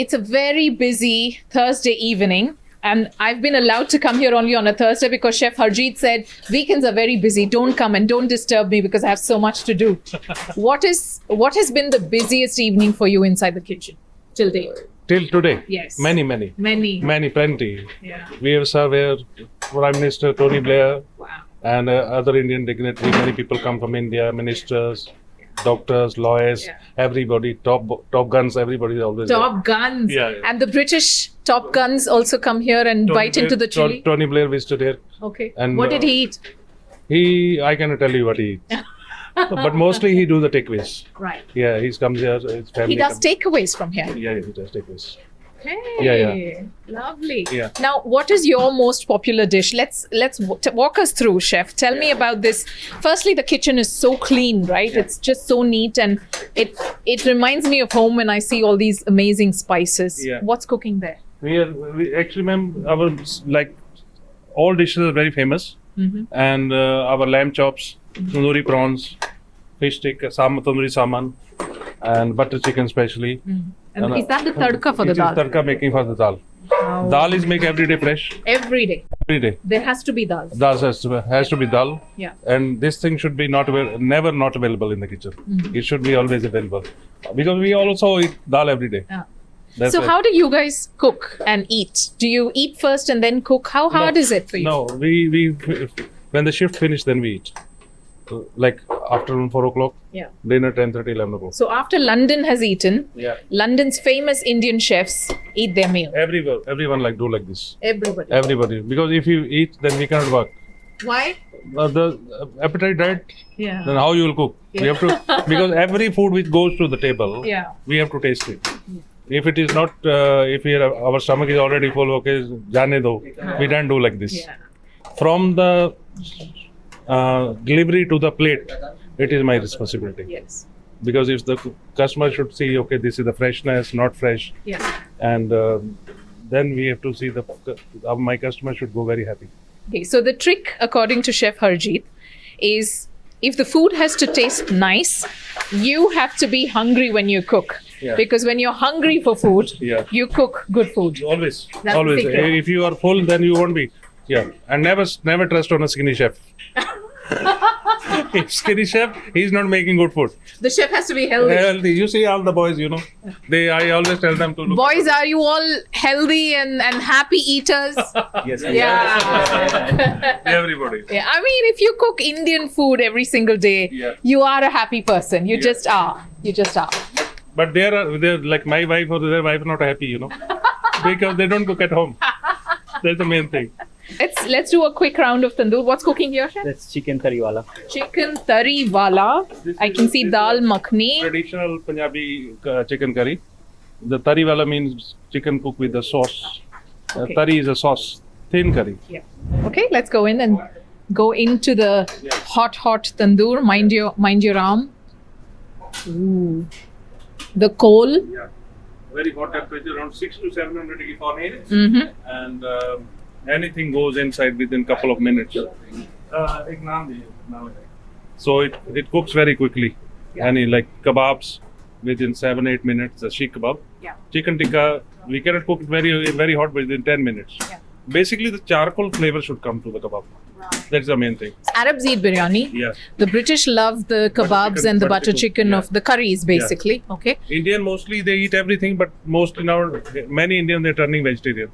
It's a very busy Thursday evening. And I've been allowed to come here only on a Thursday because Chef Harjeet said, weekends are very busy. Don't come and don't disturb me because I have so much to do. What has been the busiest evening for you inside the kitchen till date? Till today? Yes. Many, plenty. Yeah. We have served here Prime Minister Tony Blair Wow. and other Indian dignitaries. Many people come from India, ministers, doctors, lawyers, everybody, top guns, everybody is always Top guns. Yeah. And the British top guns also come here and bite into the chili. Tony Blair visited here. Okay. And, what did he eat? I cannot tell you what he eats. But mostly he do the takeaways. Right. Yeah, he comes here, his family He does comes. takeaways from here. Yeah, he does takeaways. Hey, Yeah. Lovely. Yeah. Now, what is your most popular dish? Let's walk us through, Chef. Tell me about this. Firstly, the kitchen is so clean, right? It's just so neat, and it reminds me of home when I see all these amazing spices. Yeah. What's cooking there? We actually, ma'am, our all dishes are very famous, and our lamb chops, tandoori prawns, fish stick, tandoori salmon, and butter chicken especially. And is that the tadka for the dal? It is tadka making for the dal. Wow. Dal is make every day fresh. Every day. Every day. There has to be dal. Dal has to be dal. Yeah. And this thing should be never not available in the kitchen. It should be always available. Because we also eat dal every day. Yeah. That's So it. how do you guys cook and eat? Do you eat first and then cook? How hard is it for you? No, we when the shift finished, then we eat. Like afternoon 4 o'clock, Yeah. dinner 10:30, 11 o'clock. So after London has eaten, Yeah. London's famous Indian chefs eat their meal. Everyone do like this. Everybody. Because if you eat, then we cannot work. Why? The appetite diet, Yeah. then how you will cook? We have to, because every food which goes to the table, Yeah. we have to taste it. If it is not, if our stomach is already full, okay, jane do. We don't do like this. Yeah. From the delivery to the plate, it is my responsibility. Yes. Because if the customer should see, okay, this is the freshness, not fresh, Yeah. and then we have to see my customer should go very happy. Okay. So the trick, according to Chef Harjeet, is if the food has to taste nice, you have to be hungry when you cook. Yeah. Because when you're hungry for food, Yeah. you cook good food. Always, That's always. the secret. If you are full, then you won't be. Yeah, and never trust on a skinny chef. If skinny chef, he's not making good food. The chef has to be healthy. Healthy. You see all the boys, I always tell them to look. Boys, are you all healthy and happy eaters? Yes. Yeah. Everybody. Yeah, I mean, if you cook Indian food every single day, Yeah. you are a happy person. You Yeah. just are. You just are. But they're like my wife or their wife not happy, because they don't cook at home. That's the main thing. Let's do a quick round of tandoor. What's cooking here, chef? That's chicken curry wala. Chicken tari wala. I can see dal makhani. Traditional Punjabi chicken curry. The tari wala means chicken cooked with the sauce. Okay. Tari is a sauce, thin curry. Yeah. Okay, let's go in and go into the hot tandoor. Mind your arm. Ooh. The coal. Yeah. Very hot temperature, around 600 to 700 degree Fahrenheit. Mm-hmm. And anything goes inside within couple of minutes. So it cooks very quickly. Yeah. Any like kebabs within 7-8 minutes, the sheikh kebab. Yeah. Chicken tikka, we cannot cook it very hot within 10 minutes. Yeah. Basically, the charcoal flavor should come to the kebab. That's the main thing. Arabs eat biryani. Yeah. The British love the kebabs chicken, and the butter butter chicken, chicken yeah. of the curries, basically. Okay. Indian mostly they eat everything, but mostly now many Indians they're turning vegetarian.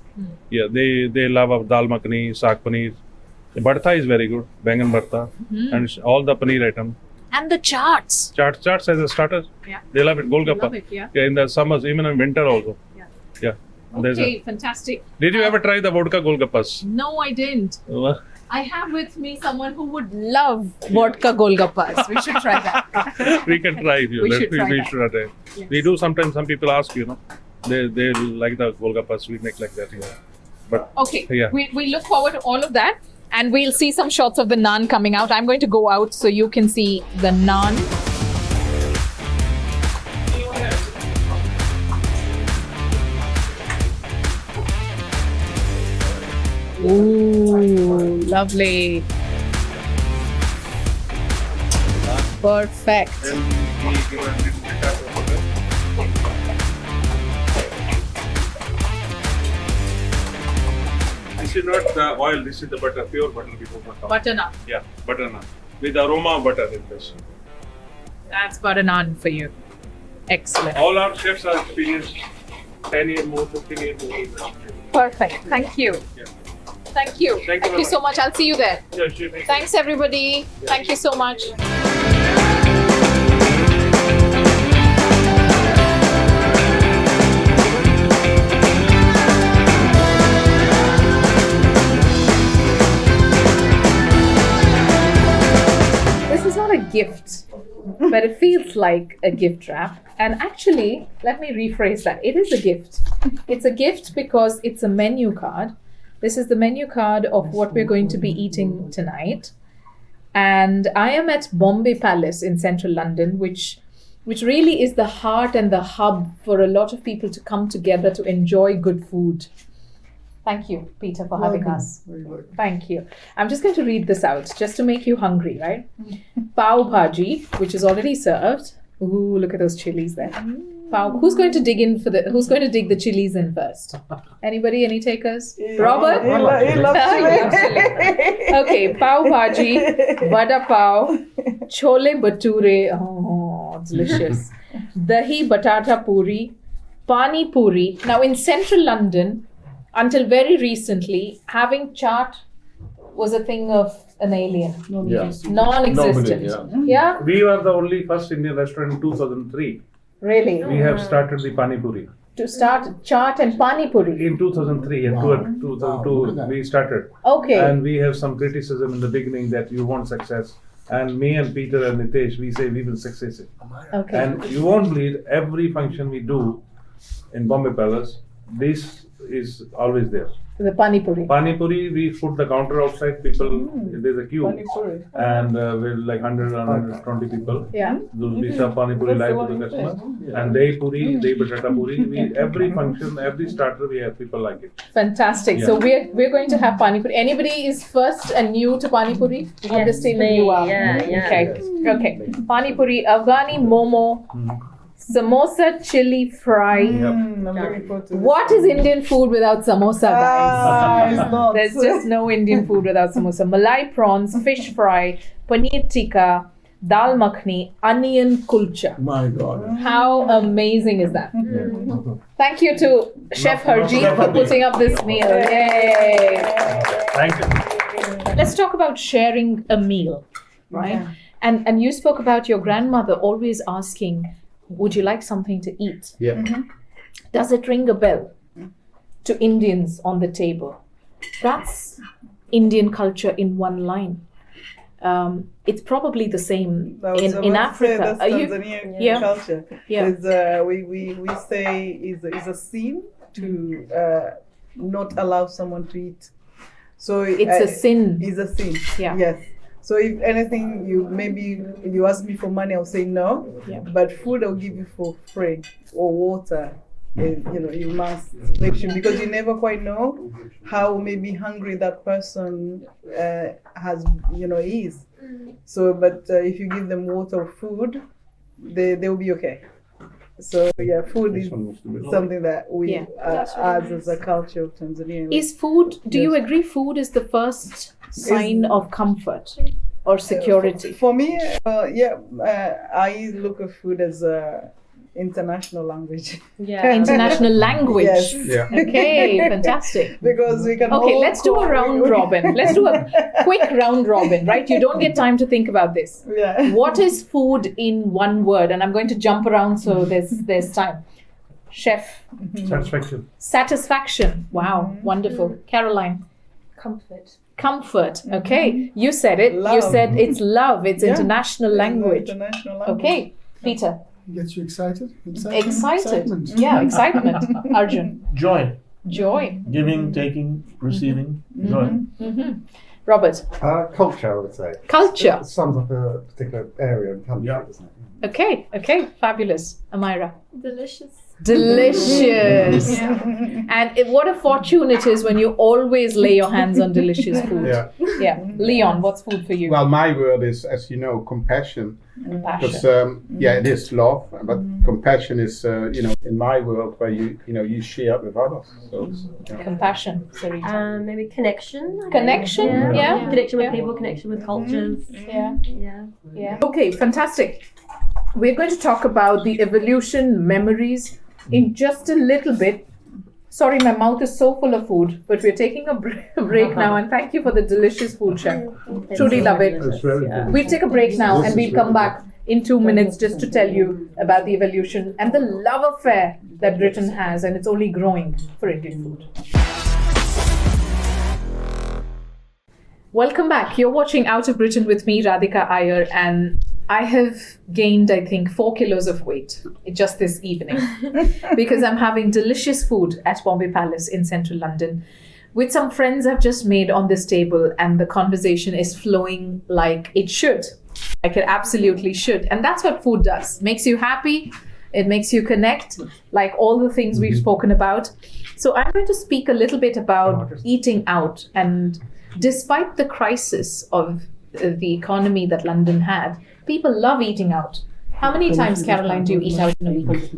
Yeah, they love our dal makhani, saag paneer. The bartha is very good, bangan bartha, and all the paneer item. And the charts. Chaats as a starter. Yeah. They love it. Golgappa. Love it, yeah. In the summers, even in winter also. Yeah. Yeah. There's Okay, fantastic. Did you ever try the vodka golgappas? No, I didn't. Uh, I have with me someone who would love vodka golgappas. We should try that. we can try it. We should try that. Try. Yes. We do sometimes. Some people ask, they like the golgappas. We make like that. Yeah. But Okay, Yeah. we look forward to all of that. And we'll see some shots of the naan coming out. I'm going to go out so you can see the naan. Ooh, lovely. Perfect. then we give a little bit of water. is not the oil. This is the butter, pure butter. We put on top. Butter naan. Yeah, butter naan with the aroma of butter in this. That's butter naan for you. Excellent. All our chefs are experienced. 10 years more, 15 years more. Perfect. Thank you. Yeah. Thank you. Thank you very so much. I'll see you there. Yeah, sure. Thank you. Thanks, everybody. Thank you so much. This is not a gift, but it feels like a gift wrap. And actually, let me rephrase that. It is a gift. It's a gift because it's a menu card. This is the menu card of what we're going to be eating tonight. And I am at Bombay Palace in central London, which really is the heart and the hub for a lot of people to come together to enjoy good food. Thank you, Peter, for having us. Thank you. I'm just going to read this out just to make you hungry, right? Pav bhaji, which is already served. Ooh, look at those chilies there. Pav. Who's going to dig the chilies in first? Anybody? Any takers? Robert? He loves chili. Okay, pav bhaji, vada pav, chole bhature. Oh, delicious. Dahi batata puri, pani puri. Now in central London, until very recently, having chaat was a thing of an alien. Non-existent. Yeah? We were the only first Indian restaurant in 2003. Really? We have started the Pani Puri. To start chaat and pani puri. In 2003 and 2002, we started. Okay. And we have some criticism in the beginning that you want success. And me and Peter and Nitesh, we say we will success it. Okay. And you won't believe every function we do in Bombay Palace, this is always there. The pani puri. Pani Puri, we put the counter outside, people, there's a queue. Pani puri. And we're like 100, 120 people. Yeah. Those we serve Pani Puri live to the customer. And Dahi Puri, Dahi Batata Puri, every function, every starter, we have people like it. Fantastic. So we're going to have pani puri. Anybody is first and new to pani puri? On this table you are. Yeah. Okay. Pani puri, Afghani momo, samosa chili fry. I'm looking forward to this. What is Indian food without samosa, guys? It's not. There's just no Indian food without samosa. Malai prawns, fish fry, paneer tikka, dal makhani, onion kulcha. My God. How amazing is that? Thank you to Chef Harjeet for putting up this meal. Yay! Thank you. Let's talk about sharing a meal, right? Yeah. And you spoke about your grandmother always asking, would you like something to eat? Yeah. Does it ring a bell to Indians on the table? That's Indian culture in one line. It's probably the same I was in about to say Africa. that's Are you? Tanzanian Yeah. culture. Yeah. It's, we say is a sin to not allow someone to eat. So It's a sin. Is a sin. Yeah. Yes. So if anything, you ask me for money, I'll say no. Yeah. But food I'll give you for free, or water. You must make sure, because you never quite know how maybe hungry that person is. So, but if you give them water or food, they'll be okay. So yeah, food is something that we as a culture of Tanzania. Is food, do you agree food is the first sign of comfort or security? For me, I look at food as a international language. Yeah. International language. Yes. Yeah. Okay, fantastic. Because we can Okay, all let's do a call- round robin. Let's do a quick round robin, right? You don't get time to think about this. Yeah. What is food in one word? And I'm going to jump around so there's time. Chef. Satisfaction. Satisfaction. Wow, wonderful. Caroline. Comfort. Comfort. Okay, you said it. You Love. said it's love. It's Yeah. international language. International language. Okay, Peter. Gets you excited? Excited. Excitement. Yeah, excitement. Arjun. Joy, Joy. giving, taking, receiving, joy. Robert. Culture, I would say. Culture. It sums up a particular area and country, Yeah. doesn't it? Okay, fabulous. Amira. Delicious. Delicious. And what a fortune it is when you always lay your hands on delicious food. Yeah. Yeah. Leon, what's food for you? Well, my word is, as you know, compassion. Because Compassion. it is love, but compassion is, in my world where you share with others. So, Compassion, Sarita. Maybe connection. Connection, yeah. Connection with Yeah. people, connection with cultures. Yeah. Yeah. Okay, fantastic. We're going to talk about the evolution memories in just a little bit. Sorry, my mouth is so full of food, but we're taking a break now. And thank you for the delicious food, chef. Truly love it. It's very good. We'll take a break now and we'll come back in 2 minutes just to tell you about the evolution and the love affair that Britain has, and it's only growing for Indian food. Welcome back. You're watching Out of Britain with me, Radhika Iyer, and I have gained, I think, 4 kilos of weight just this evening because I'm having delicious food at Bombay Palace in central London with some friends I've just made on this table, and the conversation is flowing like it should. Like it absolutely should. And that's what food does. Makes you happy. It makes you connect, like all the things we've spoken about. So I'm going to speak a little bit about eating out. And despite the crisis of the economy that London had, people love eating out. How many times, Caroline, do you eat out in a week?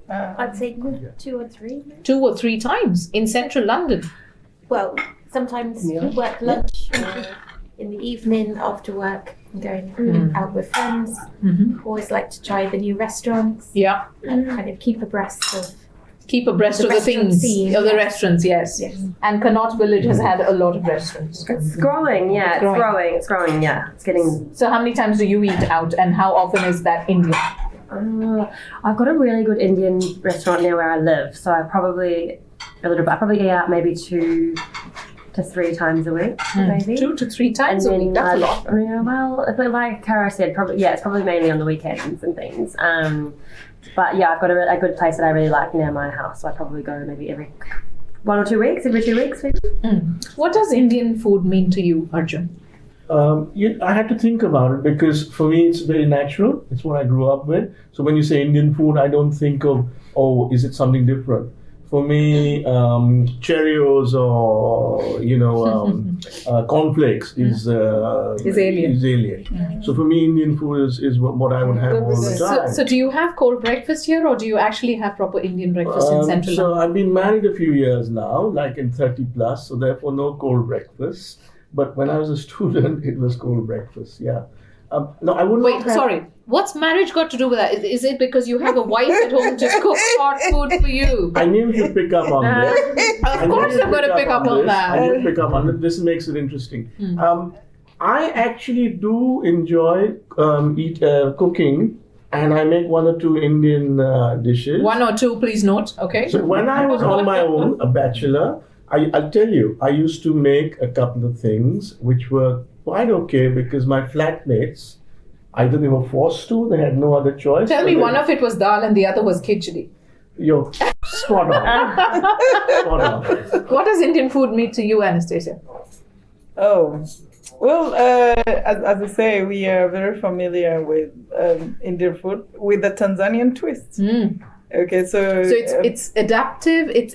I'd say 2 or 3. 2 or 3 times in central London. Well, sometimes work lunch or in the evening after work, I'm going out with friends. Always like to try the new restaurants. Yeah. And kind of keep abreast of Keep abreast The of the restaurant things, scene, of the yes. restaurants, yes. Yes. And Connaught Village has had a lot of restaurants. It's growing, yeah. It's Growing. growing. It's growing, yeah. It's getting. So how many times do you eat out, and how often is that Indian? I've got a really good Indian restaurant near where I live, so I probably eat out maybe 2 to 3 times a week, maybe. 2 to 3 times a week. That's a lot. Yeah, well, like Cara said, it's probably mainly on the weekends and things. But yeah, I've got a good place that I really like near my house, so I probably go maybe every 1 or 2 weeks, every 2 weeks maybe. What does Indian food mean to you, Arjun? I had to think about it because for me it's very natural. It's what I grew up with. So when you say Indian food, I don't think of, oh, is it something different? For me, Cheerios or cornflakes is alien. So for me, Indian food is what I would have all the time. So do you have cold breakfast here, or do you actually have proper Indian breakfast in Central So London? I've been married a few years now, like in 30 plus, so therefore no cold breakfast. But when I was a student, it was cold breakfast, yeah. No, I wouldn't. Wait, sorry. What's marriage got to do with that? Is it because you have a wife at home to cook hot food for you? I knew you'd pick up on this. Of course I'm going to pick up on that. I knew you'd pick up on it. This makes it interesting. I actually do enjoy cooking, and I make 1 or 2 Indian dishes. 1 or 2, please note. Okay. So when I was on my own, a bachelor, I'll tell you, I used to make a couple of things which were quite okay because my flatmates, either they were forced to, they had no other choice. Tell me, one of it was dal and the other was khichdi. You're spot on. Spot on. What does Indian food mean to you, Anastasia? Oh, well, as I say, we are very familiar with Indian food with the Tanzanian twist. Okay, so it's adaptive. It's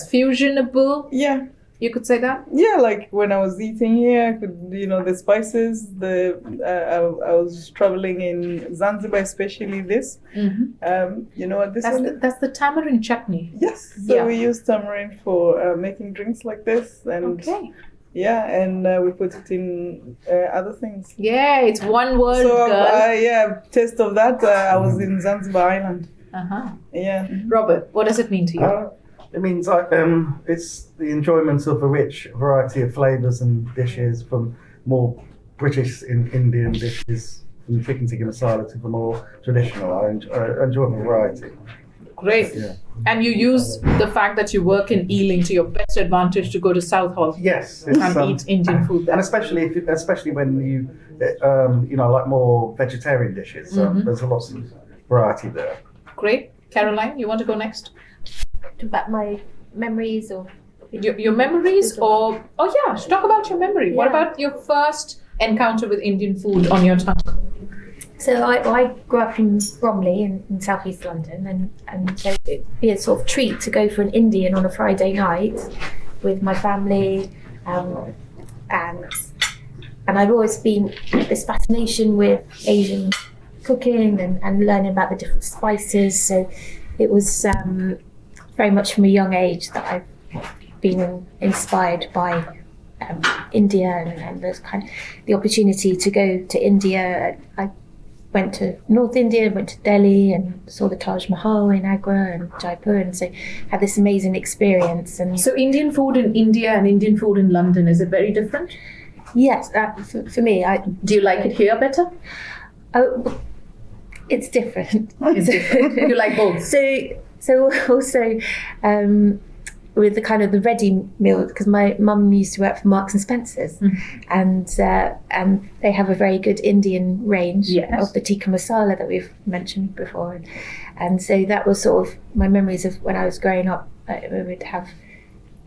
fusionable. Yeah. You could say that. Yeah, like when I was eating here, I could, the spices. I was traveling in Zanzibar, especially this. That's the tamarind chutney. Yes. So we use tamarind for making drinks like this, and yeah, and we put it in other things. Yeah, it's one word. So girl. taste of that. I was in Zanzibar Island. Yeah. Robert, what does it mean to you? It means it's the enjoyment of a rich variety of flavours and dishes, from more British Indian dishes, from chicken tikka masala to the more traditional. I enjoy the variety. Great. Yeah. And you use the fact that you work in Ealing to your best advantage to go to Southall. Yes, and eat Indian food there. And especially when you like more vegetarian dishes. There's lots of variety there. Great. Caroline, you want to go next? About my memories or your memories, or talk about your memory. Yeah. What about your first encounter with Indian food on your tongue? So I grew up in Bromley in southeast London, and so it'd be a sort of treat to go for an Indian on a Friday night with my family, and I've always been this fascination with Asian cooking and learning about the different spices. So it was very much from a young age that I've been inspired by India and the opportunity to go to India. I went to North India, went to Delhi and saw the Taj Mahal in Agra and Jaipur, and so had this amazing experience. And So Indian food in India and Indian food in London, is it very different? yes, for me, Do you like it here better? it's different. It's different. You like both? So also with the kind of the ready meal, because my mum used to work for Marks and Spencers, and they have a very good Indian range of the Tikka Masala that we've mentioned before, and so that was sort of my memories of when I was growing up. We would have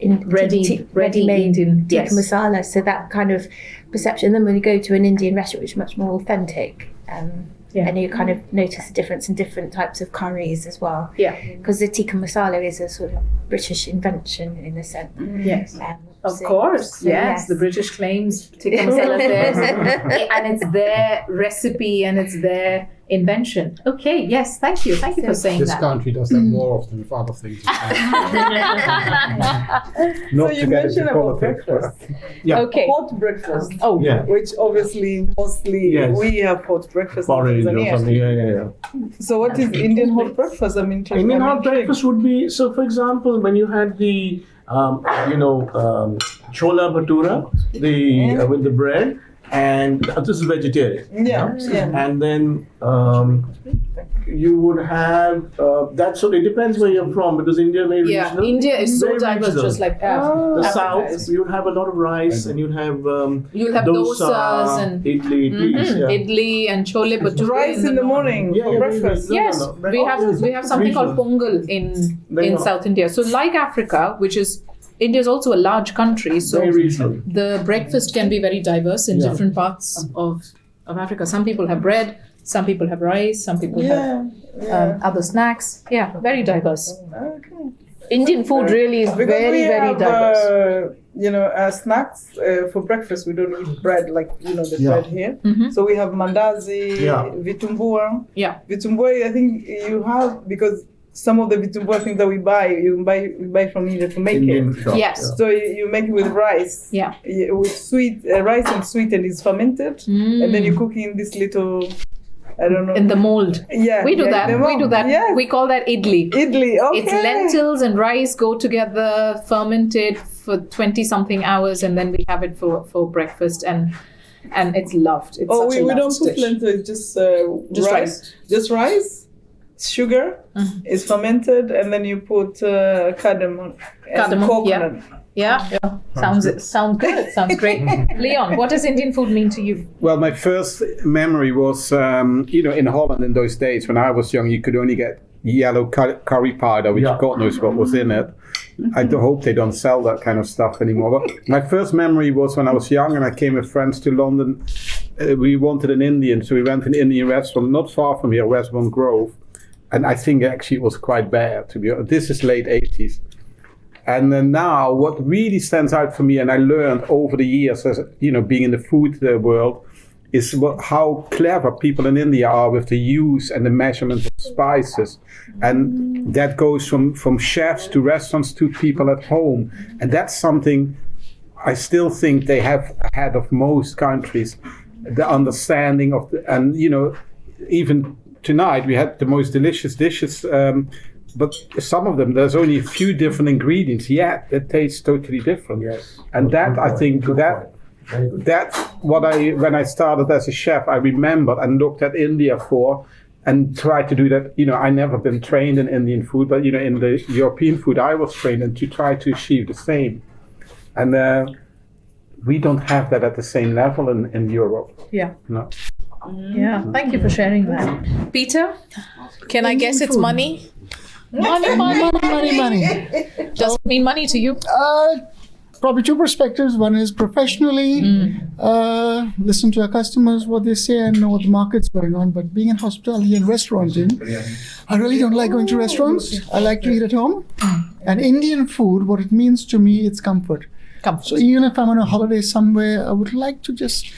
ready-made Indian Tikka Masala, so that kind of perception. And then when you go to an Indian restaurant, which is much more authentic, and you kind of notice the difference in different types of curries as well. Yeah. Because the Tikka Masala is a sort of British invention in a sense. Yes. Of So- course, so yes. The British claims Tikka masala is theirs, and it's their recipe and it's their invention. Okay, yes, thank you for saying This that. country does that more often with other things. Not So you to get into mentioned about politics. breakfast. Yeah. Okay. Hot breakfast. Oh, Yeah. Which obviously mostly Yes. we have hot breakfast. in Porridge or Tanzania. something. Yeah. So what is Indian hot breakfast? I'm interested. Indian I'm hot intrigued. breakfast would be, so for example, when you had the, chola bhatura, with the bread, and this is vegetarian. Yeah, yeah. And then you would have, that's what, it depends where you're from, because India may yeah. regional. India is so Very diverse, regional. just like The Africa south, is. you'd have a lot of rice, and you'd have You'll have dosas and idlis, yeah. idli and chole bhature Rice in the morning Yeah, for yeah, breakfast. no, Yes, no. we have something called Regional. pongal There you in go. South India. So like Africa, which is India is also a large country, so Very regional. the breakfast can be very diverse in Yeah. different parts of Africa. Some people have bread, some people have rice, some people have other snacks. Yeah, very diverse. Okay. Indian food really is Because very, we very have, diverse. snacks for breakfast. We don't eat bread like the Yeah. bread here. Mhm. So we have mandazi, Yeah. vitumbua. Yeah. Vitumbua, I think you have because some of the vitumbua things that we buy from India to make Indian it. shop, Yes. So you make it with rice. Yeah. With sweet rice and sweet, and it's fermented, and then you cook in this little, I don't know. In the mold. Yeah. We do yeah, that. the We do mold. that. Yes. We call that idli. Idli. Okay. It's lentils and rice go together, fermented for 20 something hours, and then we have it for breakfast, and it's loved. It's Oh, such a we don't loved put dish. lentils. It's just Just rice. rice. Just rice. Sugar is fermented, and then you put cardamom and Cardamom, coconut. Yeah. Sounds good. Sounds great. Leon, what does Indian food mean to you? Well, my first memory was, in Holland in those days when I was young, you could only get yellow curry powder, which Yeah. God knows what was in it. I hope they don't sell that kind of stuff anymore. But my first memory was when I was young and I came with friends to London. We wanted an Indian, so we went to an Indian restaurant not far from here, Westbourne Grove. And I think actually it was quite bad, to be honest. This is late 80s. And then now what really stands out for me, and I learned over the years, as being in the food world, is how clever people in India are with the use and the measurement of spices. And that goes from chefs to restaurants to people at home. And that's something I still think they have ahead of most countries. The understanding of, even tonight we had the most delicious dishes, but some of them, there's only a few different ingredients, yet it tastes totally different. Yes. And that, I think, that's what when I started as a chef, I remembered and looked at India for, and tried to do that. I never been trained in Indian food, but in the European food I was trained in to try to achieve the same. And we don't have that at the same level in Europe. Yeah. No. Yeah. Thank you for sharing that. Peter, can I guess it's money? Money. Does it mean money to you? probably two perspectives. One is professionally, listen to our customers, what they say, and know what the market's going on. But being in hospitality and restauranting, I really don't like going to restaurants. I like to eat at home. And Indian food, what it means to me, it's comfort. So even if I'm on a holiday somewhere, I would like to just...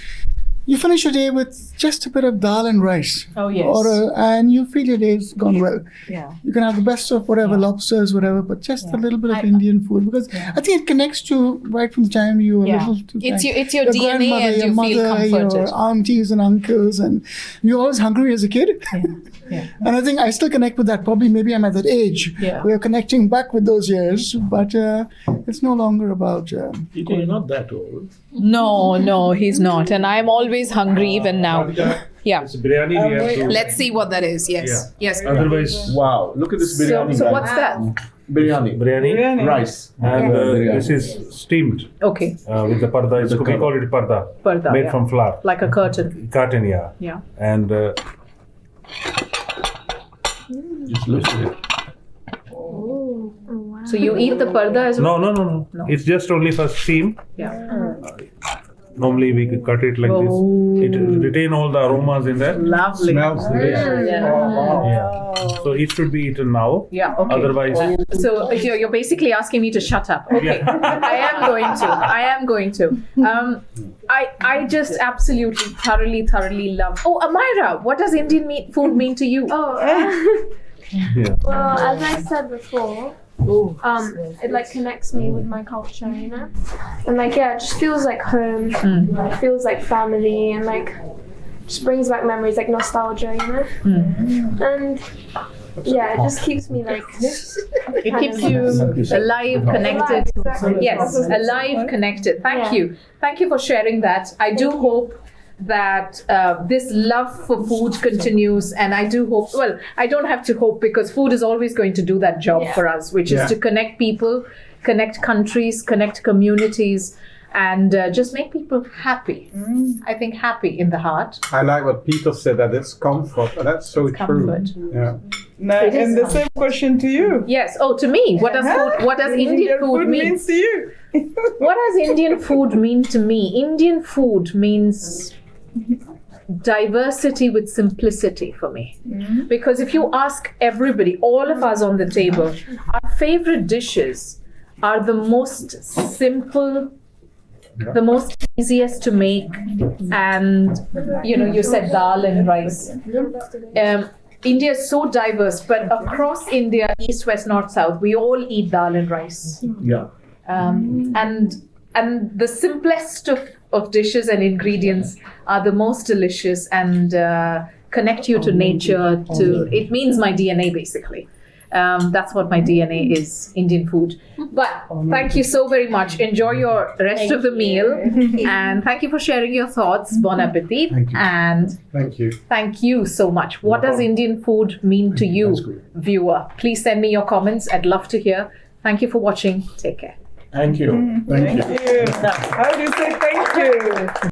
You finish your day with just a bit of dal and rice. Oh, yes. And you feel your day's gone well. Yeah. You can have the best of whatever, lobsters, whatever, but just a little bit of Indian food. Because I think it connects to right from the time you were little. To It's your DNA grandmother, and you your mother, feel comforted. your aunties and uncles. And you're always hungry as a kid. Yeah. And I think I still connect with that. Probably maybe I'm at that age. Yeah. We are connecting back with those years. But it's no longer about... You're not that old. No, he's not. And I'm always hungry even now. Radhika, Yeah. it's biryani we have to... Let's see what that is. Yes. Yes. Otherwise, Wow, look at this So, biryani. so guys. what's that? Biryani. biryani. Rice. And Biryani. this is steamed Okay. with the parda. We call it parda. Parda, Made yeah. from flour. Like a curtain. Carton, yeah. Yeah. And Just look at it. So you eat the parda as well? no. It's just only for steam. Yeah. Normally we could cut it like this. It retain all the aromas in there. Lovely. Smells delicious. Yeah. Yeah. So it should be eaten now. Yeah, okay. Otherwise, So you're basically asking me to shut up. Okay. I am going to. I just absolutely, thoroughly love. Oh, Amira, what does Indian food mean to you? yeah. Well, as I said before, it like connects me with my culture, you know, and like it just feels like home, it feels like family, and like just brings back memories, like nostalgia, you know, and yeah, it just keeps me like. It keeps you alive, connected. Exactly. Yes, alive, connected. Thank you for sharing that. I do hope that this love for food continues, and I do hope, well, I don't have to hope, because food is always going to do that job for us, which is to connect people, connect countries, connect communities, and just make people happy. I think happy in the heart. I like what Peter said, that it's comfort. And that's so Comfort. true. Yeah. Now, and the same question to you. Yes. Oh, to me, what does Indian food mean? means to you? What does Indian food mean to me? Indian food means diversity with simplicity for me. Because if you ask everybody, all of us on the table, our favorite dishes are the most simple, the most easiest to make, and you said dal and rice. India is so diverse, but across India, east, west, north, south, we all eat dal and rice. Yeah. And the simplest of dishes and ingredients are the most delicious and connect you to nature. It means my DNA basically. That's what my DNA is, Indian food. But thank you so very much. Enjoy your rest of the meal. And thank you for sharing your thoughts. Bon appetit. Thank you. And Thank you. so much. What does Indian food mean to you, viewer? Please send me your comments. I'd love to hear. Thank you for watching. Take care. Thank you. Thank you. How do you say thank you?